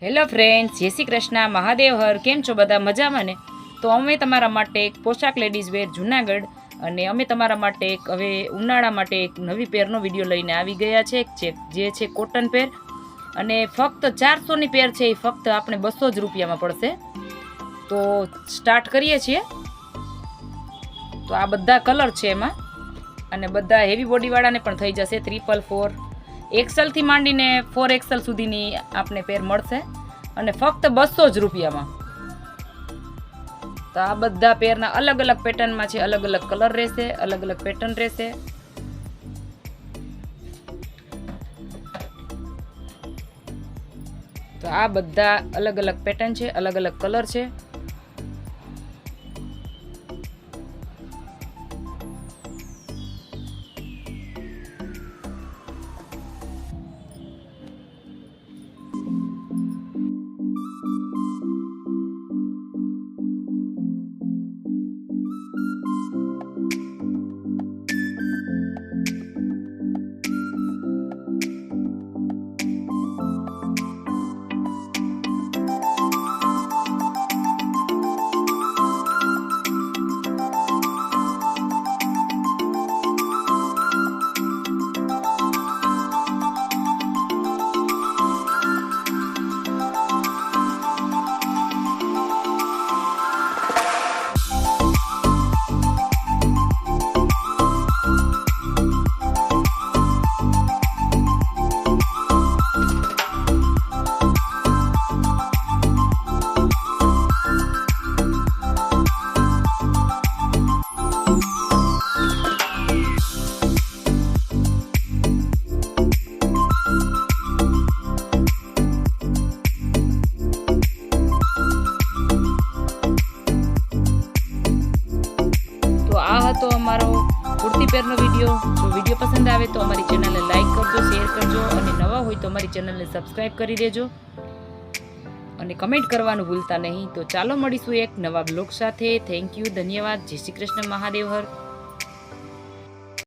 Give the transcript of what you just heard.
Hello friends, જય શ્રી કૃષ્ણ, મહાદેવ હર. કેમ છો બધા? મજામાં ને? તો અમે તમારા માટે એક પોશાક લેડીઝ વેર જુનાગઢ અને અમે તમારા માટે એક હવે ઉનાળા માટે એક નવી પેરનો વિડીયો લઈને આવી ગયા છે જે છે કોટન પેર. અને ફક્ત 400ની પેર છે, એ ફક્ત આપણે 200 જ રૂપિયામાં પડશે. તો સ્ટાર્ટ કરીએ છીએ. તો આ બધા કલર છે એમાં, અને બધા હેવી બોડીવાળાને પણ થઈ જશે. 444 XL થી માંડીને 4XL સુધીની આપણે પેર મળશે, અને ફક્ત 200 જ રૂપિયામાં. તો આ બધા પેરના અલગ અલગ પેટર્નમાં છે, અલગ અલગ કલર રહેશે, અલગ અલગ પેટર્ન રહેશે. તો આ બધા અલગ અલગ પેટર્ન છે, અલગ અલગ કલર છે. આ હતો અમારો કુર્તી પેરનો વિડીયો. જો વિડીયો પસંદ આવે તો અમારી ચેનલને લાઈક કરજો, શેર કરજો, અને નવા હોય તો અમારી ચેનલને સબસ્ક્રાઈબ કરી દેજો, અને કમેન્ટ કરવાનું ભૂલતા નહીં. તો ચાલો મળીશું એક નવા બ્લોગ સાથે. થેન્ક યુ, ધન્યવાદ. જય શ્રી કૃષ્ણ, મહાદેવ હર.